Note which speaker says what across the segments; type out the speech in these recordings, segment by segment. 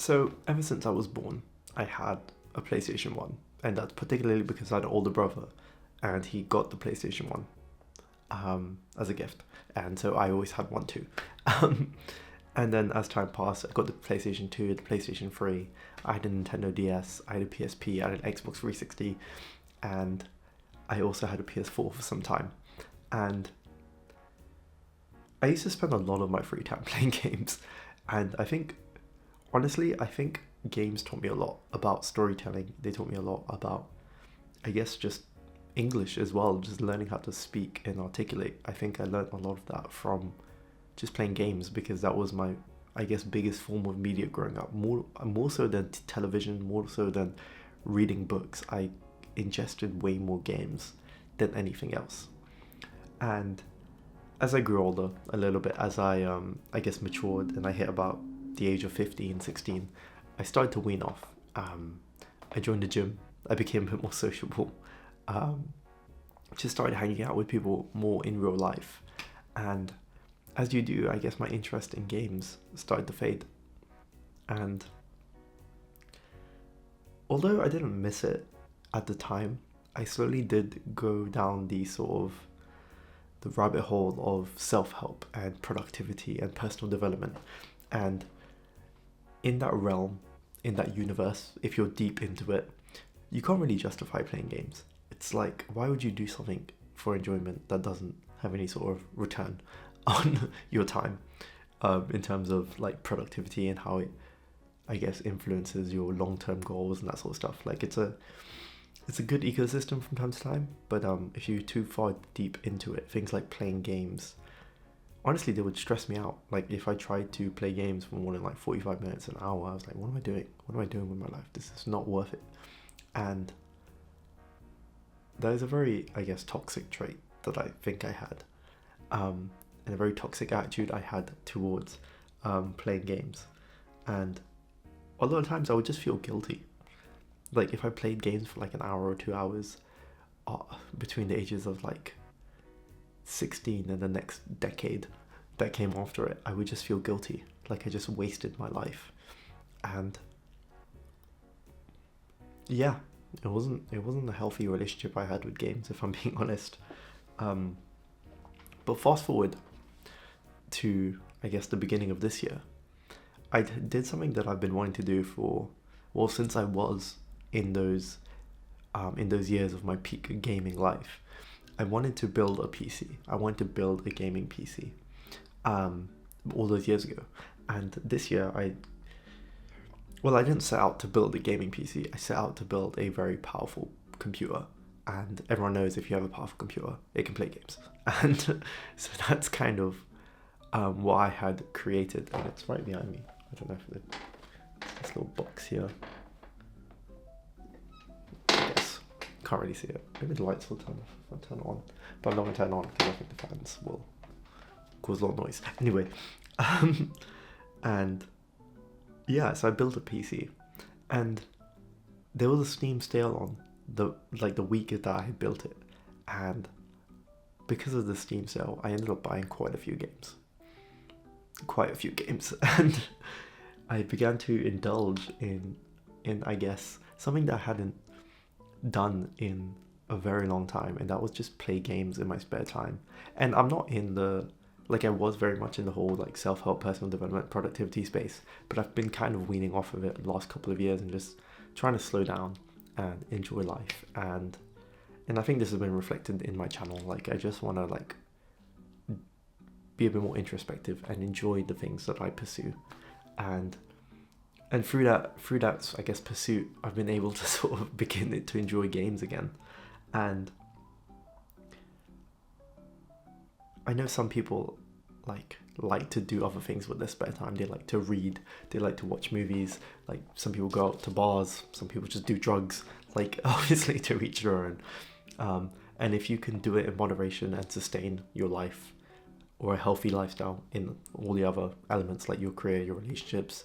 Speaker 1: So ever since I was born, I had a PlayStation 1, and that's particularly because I had an older brother, and he got the PlayStation 1 as a gift, and so I always had one too. Um, and then as time passed, I got the PlayStation 2, the PlayStation 3, I had a Nintendo DS, I had a PSP, I had an Xbox 360, and I also had a PS4 for some time. And I used to spend a lot of my free time playing games, and honestly, I think games taught me a lot about storytelling. They taught me a lot about, I guess, just English as well, just learning how to speak and articulate. I think I learned a lot of that from just playing games because that was my, I guess, biggest form of media growing up. More so than television, more so than reading books. I ingested way more games than anything else. And as I grew older, a little bit, as I guess, matured and I hit about the age of 15, 16, I started to wean off. I joined the gym. I became a bit more sociable. Just started hanging out with people more in real life. And as you do, I guess my interest in games started to fade. And although I didn't miss it at the time, I slowly did go down the rabbit hole of self-help and productivity and personal development. And in that realm, in that universe, if you're deep into it, you can't really justify playing games. It's like, why would you do something for enjoyment that doesn't have any sort of return on your time, in terms of like productivity and how it, I guess, influences your long-term goals and that sort of stuff. Like it's a good ecosystem from time to time, but if you're too far deep into it, things like playing games, honestly, they would stress me out. Like if I tried to play games for more than like 45 minutes, an hour, I was like, what am I doing? What am I doing with my life? This is not worth it. And that is a very, I guess, toxic trait that I think I had, and a very toxic attitude I had towards playing games. And a lot of times I would just feel guilty. Like if I played games for like an hour or 2 hours between the ages of like 16 and the next decade that came after it, I would just feel guilty, like I just wasted my life. And yeah, it wasn't a healthy relationship I had with games, if I'm being honest. But fast forward to, I guess, the beginning of this year, I did something that I've been wanting to do since I was in those years of my peak gaming life. I wanted to build a PC. I wanted to build a gaming PC, all those years ago. And this year, I didn't set out to build a gaming PC. I set out to build a very powerful computer. And everyone knows if you have a powerful computer, it can play games. And so that's kind of what I had created. And it's right behind me. I don't know if this little box here. I guess. Can't really see it. Maybe the lights will turn off if I turn it on. But I'm not going to turn it on because I think the fans will cause a lot of noise. Anyway. And yeah, so I built a PC. And there was a Steam sale on the week that I had built it. And because of the Steam sale, I ended up buying quite a few games. And I began to indulge in I guess, something that I hadn't done in a very long time, and that was just play games in my spare time. And I'm not I was very much in the whole like self-help, personal development, productivity space, but I've been kind of weaning off of it the last couple of years and just trying to slow down and enjoy life. And I think this has been reflected in my channel. Like I just want to like be a bit more introspective and enjoy the things that I pursue. And through that, I guess, pursuit, I've been able to sort of begin to enjoy games again. And I know some people like to do other things with their spare time. They like to read, they like to watch movies, like some people go out to bars, some people just do drugs, like obviously to each their own. And if you can do it in moderation and sustain your life or a healthy lifestyle in all the other elements, like your career, your relationships,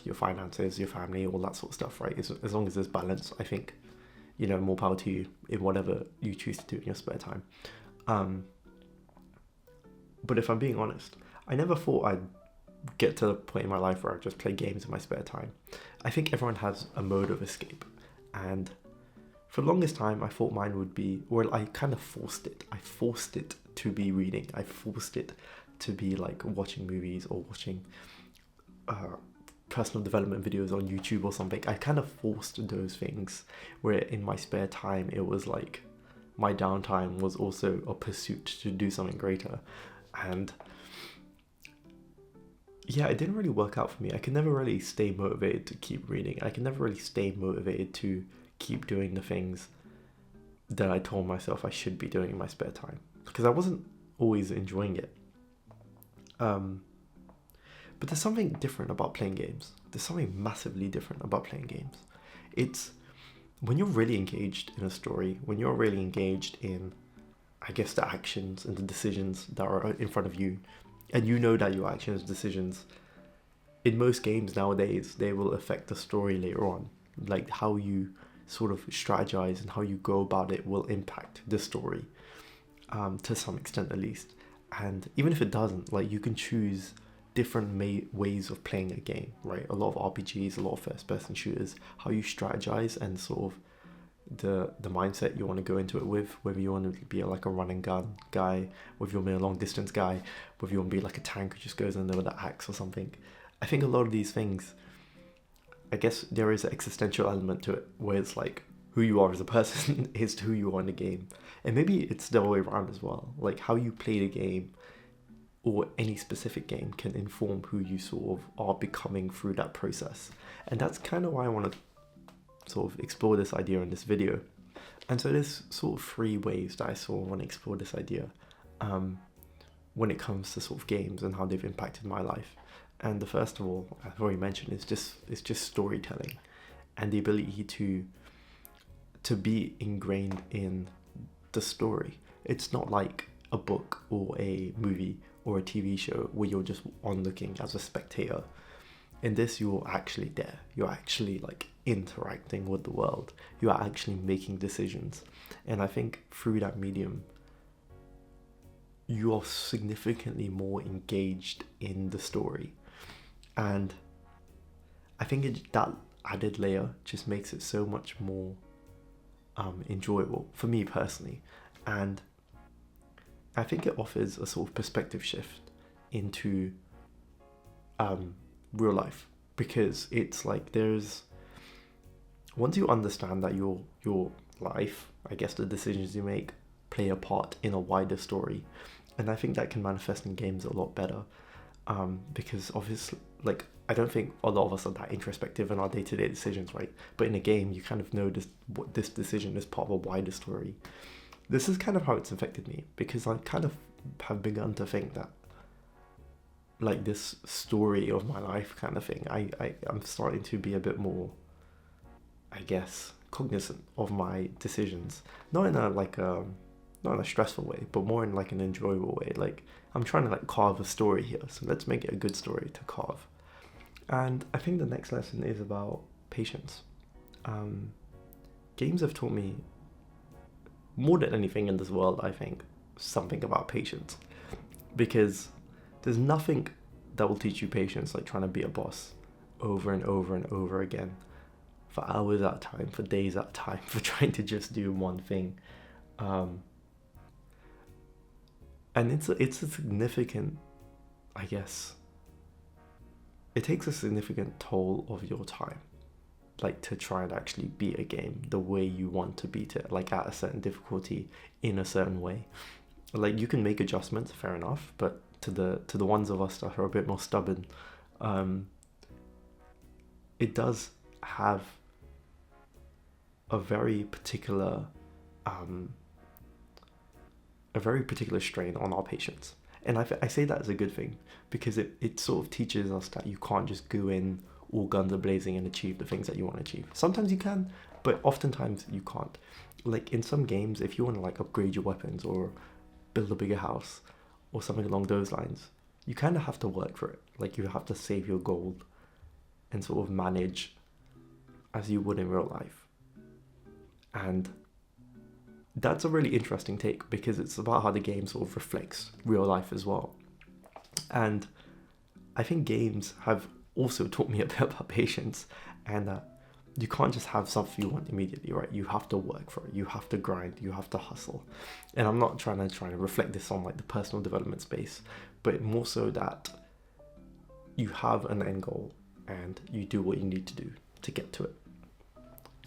Speaker 1: your finances, your family, all that sort of stuff, right? As long as there's balance, I think, more power to you in whatever you choose to do in your spare time. But if I'm being honest, I never thought I'd get to the point in my life where I just play games in my spare time. I think everyone has a mode of escape, and for the longest time I thought mine would be, well, I kind of forced it. I forced it to be reading. I forced it to be like watching movies or watching personal development videos on YouTube or something. I kind of forced those things where in my spare time it was like my downtime was also a pursuit to do something greater. And yeah, it didn't really work out for me. I could never really stay motivated to keep reading. I could never really stay motivated to keep doing the things that I told myself I should be doing in my spare time, because I wasn't always enjoying it. But there's something different about playing games. There's something massively different about playing games. It's when you're really engaged in a story, when you're really engaged in, I guess, the actions and the decisions that are in front of you, and you know that your actions, decisions, in most games nowadays, they will affect the story later on. Like how you sort of strategize and how you go about it will impact the story, to some extent at least. And even if it doesn't, like, you can choose different ways of playing a game, right? A lot of RPGs, a lot of first-person shooters, how you strategize and sort of the mindset you want to go into it with, whether you want to be like a run and gun guy, whether you want to be a long distance guy, whether you want to be like a tank who just goes in there with an axe or something. I think a lot of these things, I guess there is an existential element to it where it's like who you are as a person is who you are in the game. And maybe it's the other way around as well. Like how you play the game or any specific game can inform who you sort of are becoming through that process. And that's kind of why I want to sort of explore this idea in this video. And so there's sort of 3 ways that I sort of want to explore this idea when it comes to sort of games and how they've impacted my life. And the first of all, I've already mentioned, is just storytelling and the ability to be ingrained in the story. It's not like a book or a movie or a TV show where you're just onlooking as a spectator. In this, you're actually there. You're actually like interacting with the world. You are actually making decisions. And I think through that medium, you are significantly more engaged in the story. And I think that added layer just makes it so much more enjoyable for me personally. And I think it offers a sort of perspective shift into real life, because it's like once you understand that your life, I guess the decisions you make play a part in a wider story, and I think that can manifest in games a lot better, because obviously, like, I don't think a lot of us are that introspective in our day-to-day decisions, right? But in a game, you kind of know this decision is part of a wider story. This is kind of how it's affected me, because I kind of have begun to think that, like, this story of my life kind of thing, I'm starting to be a bit more, I guess, cognizant of my decisions. Not in a stressful way, but more in like an enjoyable way. Like, I'm trying to like carve a story here, so let's make it a good story to carve. And I think the next lesson is about patience. Games have taught me, more than anything in this world, I think, something about patience. Because there's nothing that will teach you patience like trying to be a boss over and over and over again for hours at a time, for days at a time, for trying to just do one thing. And it's a significant, I guess, it takes a significant toll of your time, like, to try and actually beat a game the way you want to beat it, like at a certain difficulty in a certain way. Like, you can make adjustments, fair enough, but to the ones of us that are a bit more stubborn, it does have a very particular strain on our patience. And I say that as a good thing, because it sort of teaches us that you can't just go in all guns a-blazing and achieve the things that you want to achieve. Sometimes you can, but oftentimes you can't. Like, in some games, if you want to like upgrade your weapons or build a bigger house or something along those lines, you kind of have to work for it. Like, you have to save your gold and sort of manage as you would in real life. And that's a really interesting take, because it's about how the game sort of reflects real life as well. And I think games have also taught me a bit about patience, and that you can't just have something you want immediately, right? You have to work for it. You have to grind. You have to hustle. And I'm not trying to reflect this on like the personal development space, but more so that you have an end goal and you do what you need to do to get to it.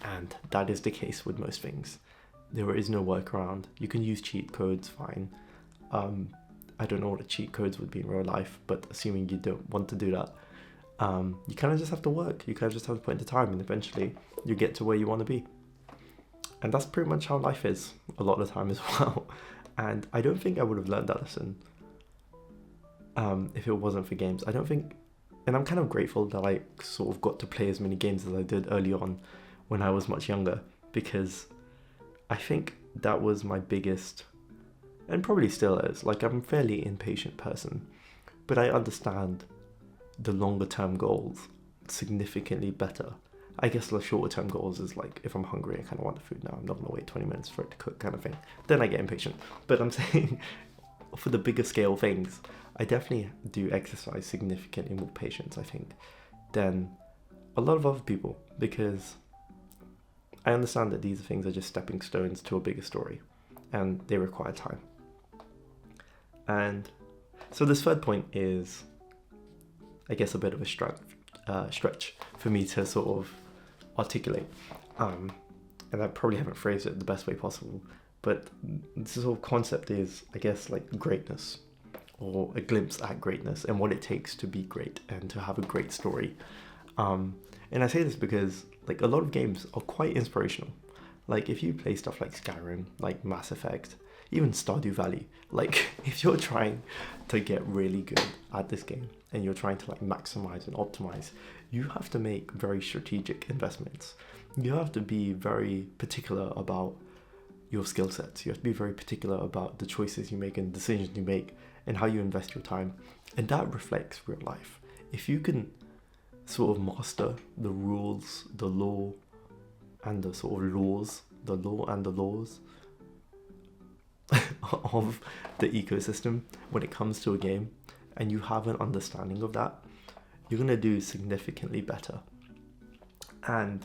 Speaker 1: And that is the case with most things. There is no workaround. You can use cheat codes, fine. I don't know what the cheat codes would be in real life, but assuming you don't want to do that, you kind of just have to work. You kind of just have to put in the time, and eventually you get to where you want to be. And that's pretty much how life is a lot of the time as well. And I don't think I would have learned that lesson if it wasn't for games. I don't think, and I'm kind of grateful that I sort of got to play as many games as I did early on when I was much younger, because I think that was my biggest, and probably still is, like I'm a fairly impatient person, but I understand the longer term goals significantly better. I guess the shorter term goals is like, if I'm hungry, I kind of want the food now, I'm not going to wait 20 minutes for it to cook kind of thing. Then I get impatient. But I'm saying for the bigger scale things, I definitely do exercise significantly more patience, I think, than a lot of other people, because I understand that these things are just stepping stones to a bigger story and they require time. And so this third point is, I guess, a bit of a stretch for me to sort of articulate. And I probably haven't phrased it the best way possible, but this sort of concept is, I guess, like greatness, or a glimpse at greatness and what it takes to be great and to have a great story. And I say this because like a lot of games are quite inspirational. Like if you play stuff like Skyrim, like Mass Effect, even Stardew Valley, like if you're trying to get really good at this game and you're trying to like maximize and optimize, you have to make very strategic investments. You have to be very particular about your skill sets. You have to be very particular about the choices you make and decisions you make and how you invest your time. And that reflects real life. If you can sort of master the rules, the law, and the sort of laws, the law and the laws of the ecosystem when it comes to a game, and you have an understanding of that, you're going to do significantly better. And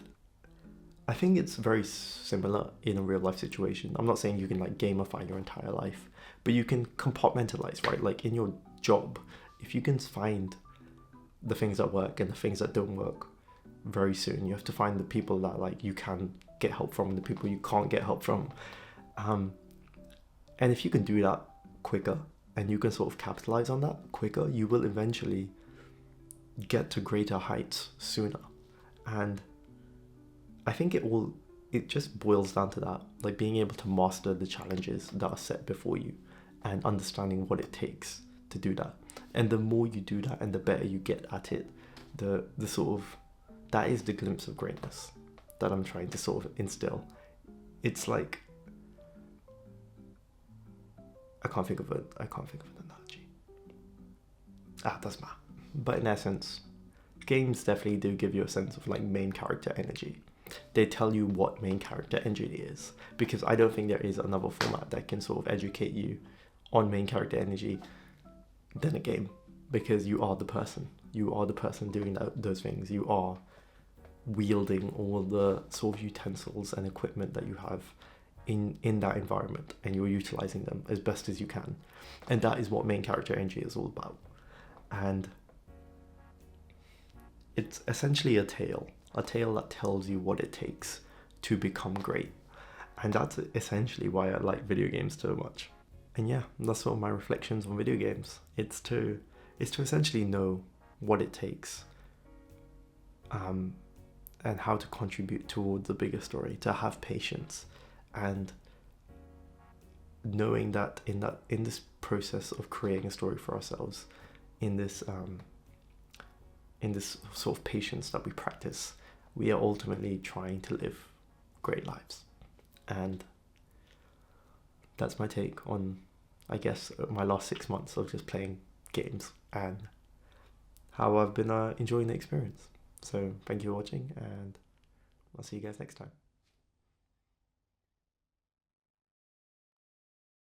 Speaker 1: I think it's very similar in a real life situation. I'm not saying you can like gamify your entire life, but you can compartmentalize, right? Like in your job, if you can find the things that work and the things that don't work very soon, you have to find the people that like you can get help from and the people you can't get help from. And if you can do that quicker and you can sort of capitalize on that quicker, you will eventually get to greater heights sooner. And I think it just boils down to that, like being able to master the challenges that are set before you and understanding what it takes to do that. And the more you do that and the better you get at it, the sort of, that is the glimpse of greatness that I'm trying to sort of instill. It's like, I can't think of an analogy. Doesn't matter. But in essence, games definitely do give you a sense of like main character energy. They tell you what main character energy is, because I don't think there is another format that can sort of educate you on main character energy than a game, because you are the person. You are the person doing those things. You are wielding all the sort of utensils and equipment that you have in that environment, and you're utilizing them as best as you can. And that is what main character energy is all about. And it's essentially a tale that tells you what it takes to become great. And that's essentially why I like video games so much. And yeah, that's sort of my reflections on video games. It's to essentially know what it takes, and how to contribute towards the bigger story, to have patience, and knowing that in this process of creating a story for ourselves, in this sort of patience that we practice, we are ultimately trying to live great lives. And that's my take on, I guess, my last 6 months of just playing games and how I've been enjoying the experience. So thank you for watching, and I'll see you guys next time.